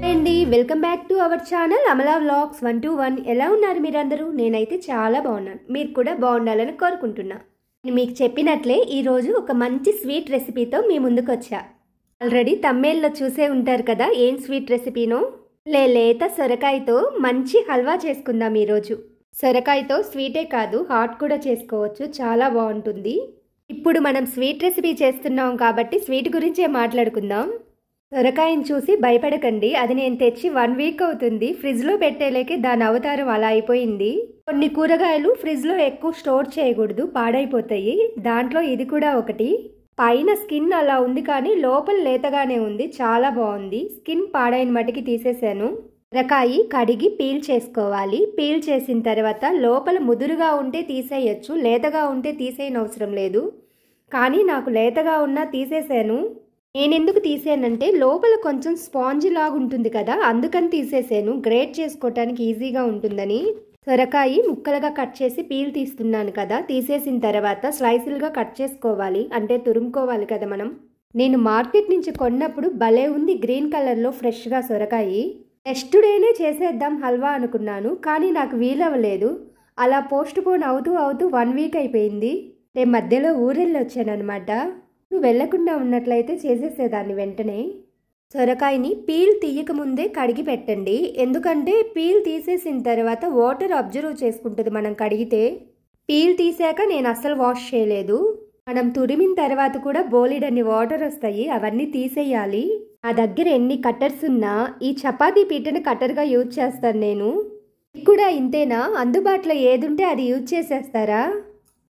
అండి welcome back to our channel Amala vlogs 121. ఎలా ఉన్నారు మీరందరూ? నేనైతే చాలా బాగున్నాను. మీరు కూడా బాగుండాలని కోరుకుంటున్నా. నేను మీకు చెప్పినట్లే ఈరోజు ఒక మంచి స్వీట్ రెసిపీతో మీ ముందుకు వచ్చా. ఆల్రెడీ తమ్మేల్లో చూసే ఉంటారు కదా ఏం స్వీట్ రెసిపీనో. లేత సొరకాయతో మంచి హల్వా చేసుకుందాం ఈరోజు. సొరకాయతో స్వీటే కాదు హాట్ కూడా చేసుకోవచ్చు, చాలా బాగుంటుంది. ఇప్పుడు మనం స్వీట్ రెసిపీ చేస్తున్నాం కాబట్టి స్వీట్ గురించే మాట్లాడుకుందాం. సొరకాయని చూసి భయపడకండి, అది నేను తెచ్చి 1 వీక్ అవుతుంది. ఫ్రిడ్జ్లో పెట్టేలేకే దాని అవతారం అలా అయిపోయింది. కొన్ని కూరగాయలు ఫ్రిడ్జ్లో ఎక్కువ స్టోర్ చేయకూడదు, పాడైపోతాయి. దాంట్లో ఇది కూడా ఒకటి. పైన స్కిన్ అలా ఉంది కానీ లోపల లేతగానే ఉంది, చాలా బాగుంది. స్కిన్ పాడైన మటుకి తీసేసాను. సొరకాయ కడిగి పీల్ చేసుకోవాలి. పీల్ చేసిన తర్వాత లోపల ముదురుగా ఉంటే తీసేయచ్చు, లేతగా ఉంటే తీసేయనవసరం లేదు. కానీ నాకు లేతగా ఉన్నా తీసేసాను. నేనెందుకు తీసానంటే లోపల కొంచెం స్పాంజ్ లాగా ఉంటుంది కదా, అందుకని తీసేసాను. గ్రేట్ చేసుకోవటానికి ఈజీగా ఉంటుందని. సొరకాయ ముక్కలుగా కట్ చేసి పీల్ తీస్తున్నాను కదా, తీసేసిన తర్వాత స్లైసులుగా కట్ చేసుకోవాలి, అంటే తురుముకోవాలి కదా మనం. నేను మార్కెట్ నుంచి కొన్నప్పుడు భలే ఉంది గ్రీన్ కలర్లో ఫ్రెష్గా సొరకాయ. నెక్స్ట్ డేనే చేసేద్దాం హల్వా అనుకున్నాను, కానీ నాకు వీలవ్వలేదు. అలా పోస్ట్ పోన్ అవుతూ 1 వీక్ అయిపోయింది. నేను మధ్యలో ఊరెళ్ళి వచ్చాను అనమాట. నువ్వు వెళ్లకుండా ఉన్నట్లయితే చేసేసేదాన్ని వెంటనే. సొరకాయని పీల్ తీయకముందే కడిగి పెట్టండి, ఎందుకంటే పీల్ తీసేసిన తర్వాత వాటర్ అబ్జర్వ్ చేసుకుంటుంది మనం కడిగితే. పీల్ తీసాక నేను అస్సలు వాష్ చేయలేదు. మనం తురిమిన తర్వాత కూడా బోలెడన్ని వాటర్ వస్తాయి, అవన్నీ తీసేయాలి. నా దగ్గర ఎన్ని కట్టర్స్ ఉన్నా ఈ చపాతీ పీటని కట్టర్గా యూజ్ చేస్తాను నేను. కూడా ఇంతేనా? అందుబాటులో ఏదుంటే అది యూజ్ చేసేస్తారా?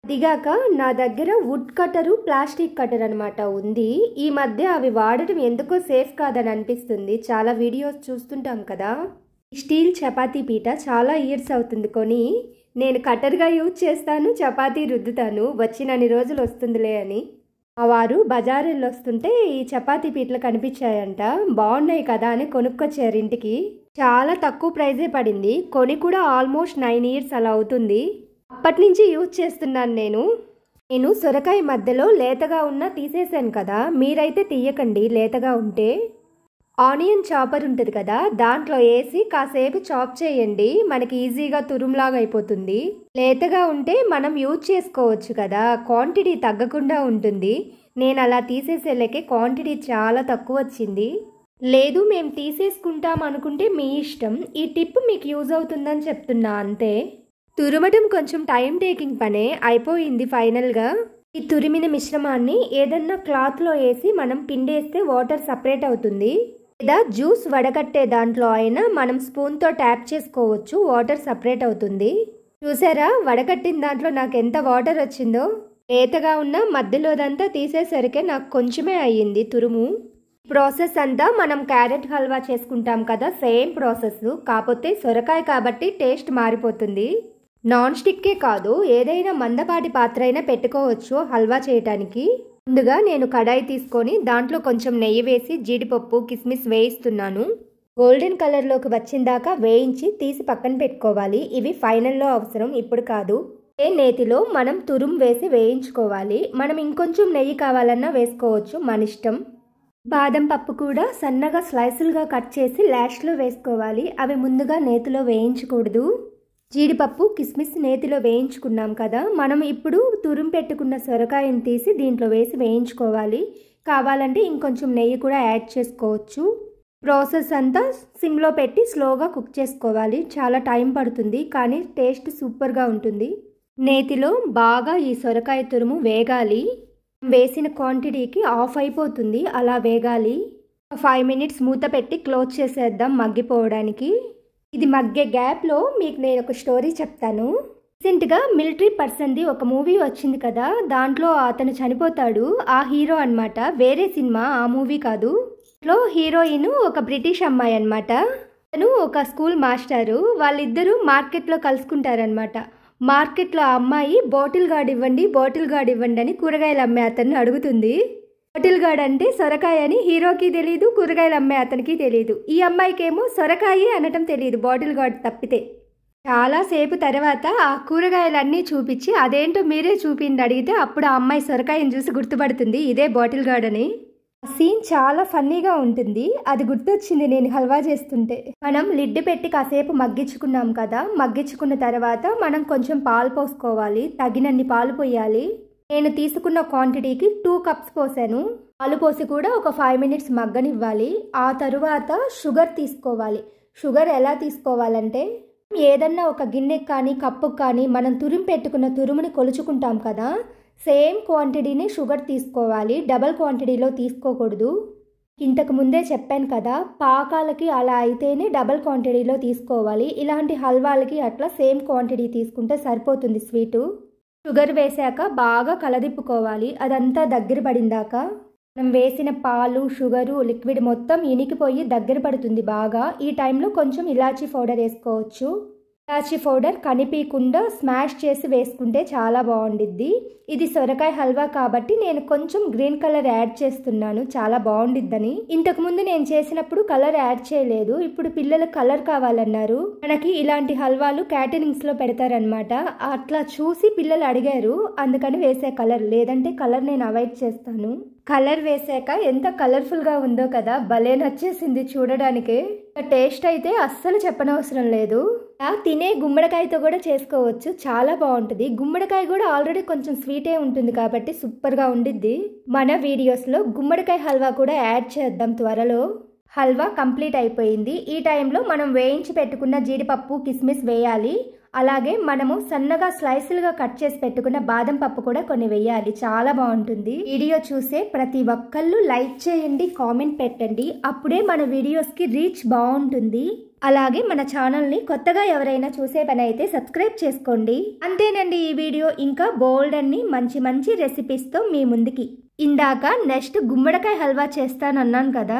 అదిగాక నా దగ్గర వుడ్ కట్టరు, ప్లాస్టిక్ కట్టర్ అనమాట ఉంది. ఈ మధ్య అవి వాడటం ఎందుకో సేఫ్ కాదని అనిపిస్తుంది. చాలా వీడియోస్ చూస్తుంటాం కదా. స్టీల్ చపాతీ పీట చాలా ఇయర్స్ అవుతుంది కొని. నేను కట్టర్గా యూజ్ చేస్తాను, చపాతీ రుద్దుతాను, వచ్చినన్ని రోజులు వస్తుందిలే అని. ఆ వారు బజారుల్లో వస్తుంటే ఈ చపాతీ పీటలు కనిపించాయంట, బాగున్నాయి కదా అని కొనుక్కొచ్చారు ఇంటికి. చాలా తక్కువ ప్రైజే పడింది. కొని కూడా ఆల్మోస్ట్ 9 ఇయర్స్ అలా అవుతుంది. అప్పటి నుంచి యూజ్ చేస్తున్నాను నేను సొరకాయ మధ్యలో లేతగా ఉన్నా తీసేసాను కదా, మీరైతే తీయకండి లేతగా ఉంటే. ఆనియన్ చాపర్ ఉంటుంది కదా, దాంట్లో వేసి కాసేపు చాప్ చేయండి, మనకి ఈజీగా తురుములాగా అయిపోతుంది. లేతగా ఉంటే మనం యూజ్ చేసుకోవచ్చు కదా, క్వాంటిటీ తగ్గకుండా ఉంటుంది. నేను అలా తీసేసేలేకే క్వాంటిటీ చాలా తక్కువ వచ్చింది. లేదు మేము తీసేసుకుంటాం అనుకుంటే మీ ఇష్టం. ఈ టిప్ మీకు యూజ్ అవుతుందని చెప్తున్నా అంతే. తురమటం కొంచెం టైం టేకింగ్ పనే, అయిపోయింది ఫైనల్గా. ఈ తురిమిన మిశ్రమాన్ని ఏదన్నా క్లాత్లో వేసి మనం పిండేస్తే వాటర్ సపరేట్ అవుతుంది. లేదా జ్యూస్ వడకట్టే దాంట్లో అయినా మనం స్పూన్తో ట్యాప్ చేసుకోవచ్చు, వాటర్ సపరేట్ అవుతుంది. చూసారా వడకట్టిన దాంట్లో నాకు ఎంత వాటర్ వచ్చిందో. లేతగా ఉన్న మధ్యలోదంతా తీసేసరికే నాకు కొంచెమే అయ్యింది తురుము. ప్రాసెస్ అంతా మనం క్యారెట్ హల్వా చేసుకుంటాం కదా, సేమ్ ప్రాసెస్. కాకపోతే సొరకాయ కాబట్టి టేస్ట్ మారిపోతుంది. నాన్ స్టిక్కే కాదు, ఏదైనా మందపాటి పాత్ర అయినా పెట్టుకోవచ్చు హల్వా చేయటానికి. ముందుగా నేను కడాయి తీసుకొని దాంట్లో కొంచెం నెయ్యి వేసి జీడిపప్పు కిస్మిస్ వేయిస్తున్నాను. గోల్డెన్ కలర్లోకి వచ్చిందాకా వేయించి తీసి పక్కన పెట్టుకోవాలి. ఇవి ఫైనల్లో అవసరం, ఇప్పుడు కాదు. నేతిలో మనం తురుము వేసి వేయించుకోవాలి. మనం ఇంకొంచెం నెయ్యి కావాలన్నా వేసుకోవచ్చు, మన ఇష్టం. బాదం పప్పు కూడా సన్నగా స్లైసులుగా కట్ చేసి లాస్ట్లో వేసుకోవాలి. అవి ముందుగా నేతిలో వేయించకూడదు. జీడిపప్పు కిస్మిస్ నేతిలో వేయించుకున్నాం కదా, మనం ఇప్పుడు తురుము పెట్టుకున్న సొరకాయని తీసి దీంట్లో వేసి వేయించుకోవాలి. కావాలంటే ఇంకొంచెం నెయ్యి కూడా యాడ్ చేసుకోవచ్చు. ప్రాసెస్ అంతా సిమ్లో పెట్టి స్లోగా కుక్ చేసుకోవాలి. చాలా టైం పడుతుంది కానీ టేస్ట్ సూపర్గా ఉంటుంది. నేతిలో బాగా ఈ సొరకాయ తురుము వేగాలి. వేసిన క్వాంటిటీకి ఆఫ్ అయిపోతుంది, అలా వేగాలి. 5 మినిట్స్ మూత పెట్టి క్లోజ్ చేసేద్దాం మగ్గిపోవడానికి. ఇది మగ్గే గ్యాప్లో మీకు నేను ఒక స్టోరీ చెప్తాను. రీసెంట్గా మిలిటరీ పర్సన్ది ఒక మూవీ వచ్చింది కదా, దాంట్లో అతను చనిపోతాడు. ఆ హీరో అనమాట, వేరే సినిమా, ఆ మూవీ కాదు. దాంట్లో హీరోయిన్ ఒక బ్రిటిష్ అమ్మాయి అనమాట. తను ఒక స్కూల్ మాస్టరు. వాళ్ళిద్దరూ మార్కెట్లో కలుసుకుంటారనమాట. మార్కెట్లో ఆ అమ్మాయి బాటిల్ గార్డ్ ఇవ్వండి అని కూరగాయలు అమ్మే అతన్ని అడుగుతుంది. బాటిల్ గార్డ్ అంటే సొరకాయ అని హీరోకి తెలియదు, కూరగాయలు అమ్మే అతనికి తెలియదు. ఈ అమ్మాయికేమో సొరకాయ అనటం తెలియదు, బాటిల్ గార్డ్ తప్పితే. చాలాసేపు తర్వాత ఆ కూరగాయలన్నీ చూపించి అదేంటో మీరే చూపిండి అడిగితే అప్పుడు ఆ అమ్మాయి సొరకాయని చూసి గుర్తుపడుతుంది, ఇదే బాటిల్ గార్డ్ అని. సీన్ చాలా ఫన్నీగా ఉంటుంది. అది గుర్తొచ్చింది నేను హల్వా చేస్తుంటే. మనం లిడ్ పెట్టి కాసేపు మగ్గించుకున్నాం కదా, మగ్గించుకున్న తర్వాత మనం కొంచెం పాలు పోసుకోవాలి. తగినన్ని పాలు పోయాలి. నేను తీసుకున్న క్వాంటిటీకి 2 కప్స్ పోసాను. పాలు పోసి కూడా ఒక 5 మినిట్స్ మగ్గనివ్వాలి. ఆ తరువాత షుగర్ తీసుకోవాలి. షుగర్ ఎలా తీసుకోవాలంటే, ఏదన్నా ఒక గిన్నెకి కానీ కప్పుకి కానీ మనం తురిమి పెట్టుకున్న తురుముని కొలుచుకుంటాం కదా, సేమ్ క్వాంటిటీని షుగర్ తీసుకోవాలి. డబల్ క్వాంటిటీలో తీసుకోకూడదు. ఇంతకు ముందే చెప్పాను కదా, పాకాలకి అలా అయితేనే డబల్ క్వాంటిటీలో తీసుకోవాలి. ఇలాంటి హల్వాలకి అట్లా సేమ్ క్వాంటిటీ తీసుకుంటే సరిపోతుంది స్వీటు. షుగర్ వేసాక బాగా కలదిప్పుకోవాలి. అదంతా దగ్గర పడిందాక మనం వేసిన పాలు, షుగరు, లిక్విడ్ మొత్తం ఇనికిపోయి దగ్గర పడుతుంది బాగా. ఈ టైంలో కొంచెం ఇలాచీ పౌడర్ వేసుకోవచ్చు. ఇలాచీ పౌడర్ కనిపించకుండా స్మాష్ చేసి వేసుకుంటే చాలా బాగుండిద్ది. ఇది సొరకాయ హల్వా కాబట్టి నేను కొంచెం గ్రీన్ కలర్ యాడ్ చేస్తున్నాను, చాలా బాగుండిద్దని. ఇంతకుముందు నేను చేసినప్పుడు కలర్ యాడ్ చేయలేదు. ఇప్పుడు పిల్లలు కలర్ కావాలన్నారు. మనకి ఇలాంటి హల్వాలు క్యాటరింగ్స్లో పెడతారనమాట. అట్లా చూసి పిల్లలు అడిగారు, అందుకని వేసే కలర్. లేదంటే కలర్ నేను అవాయిడ్ చేస్తాను. కలర్ వేసాక ఎంత కలర్ఫుల్గా ఉందో కదా, భలే నచ్చేసింది చూడడానికి. టేస్ట్ అయితే అస్సలు చెప్పనవసరం లేదు. తినే గుమ్మడికాయతో కూడా చేసుకోవచ్చు, చాలా బాగుంటుంది. గుమ్మడికాయ కూడా ఆల్రెడీ కొంచెం స్వీటే ఉంటుంది కాబట్టి సూపర్గా ఉండిద్ది. మన వీడియోస్లో గుమ్మడికాయ హల్వా కూడా యాడ్ చేద్దాం త్వరలో. హల్వా కంప్లీట్ అయిపోయింది. ఈ టైంలో మనం వేయించి పెట్టుకున్న జీడిపప్పు, కిస్మిస్ వేయాలి. అలాగే మనము సన్నగా స్లైసులుగా కట్ చేసి పెట్టుకున్న బాదం పప్పు కూడా కొన్ని వేయాలి. చాలా బాగుంటుంది. వీడియో చూసే ప్రతి ఒక్కళ్ళు లైక్ చేయండి, కామెంట్ పెట్టండి. అప్పుడే మన వీడియోస్కి రీచ్ బాగుంటుంది. అలాగే మన ఛానల్ని కొత్తగా ఎవరైనా చూసే పని అయితే సబ్స్క్రైబ్ చేసుకోండి. అంతేనండి ఈ వీడియో. ఇంకా బోల్డ్ అన్ని మంచి మంచి రెసిపీస్తో మీ ముందుకి. ఇందాక నెక్స్ట్ గుమ్మడికాయ హల్వా చేస్తానన్నాను కదా,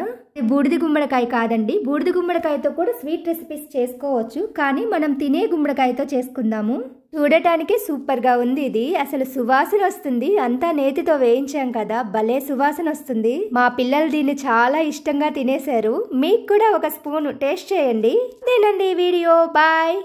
బూడిది గుమ్మడికాయ కాదండి. బూడిది గుమ్మడికాయతో కూడా స్వీట్ రెసిపీస్ చేసుకోవచ్చు, కానీ మనం తినే గుమ్మడికాయతో చేసుకుందాము. చూడటానికి సూపర్గా ఉంది ఇది. అసలు సువాసన వస్తుంది. అంతా నేతితో వేయించాం కదా, భలే సువాసన వస్తుంది. మా పిల్లలు దీన్ని చాలా ఇష్టంగా తినేశారు. మీకు కూడా ఒక స్పూన్ టేస్ట్ చేయండి. తినండి ఈ వీడియో. బాయ్.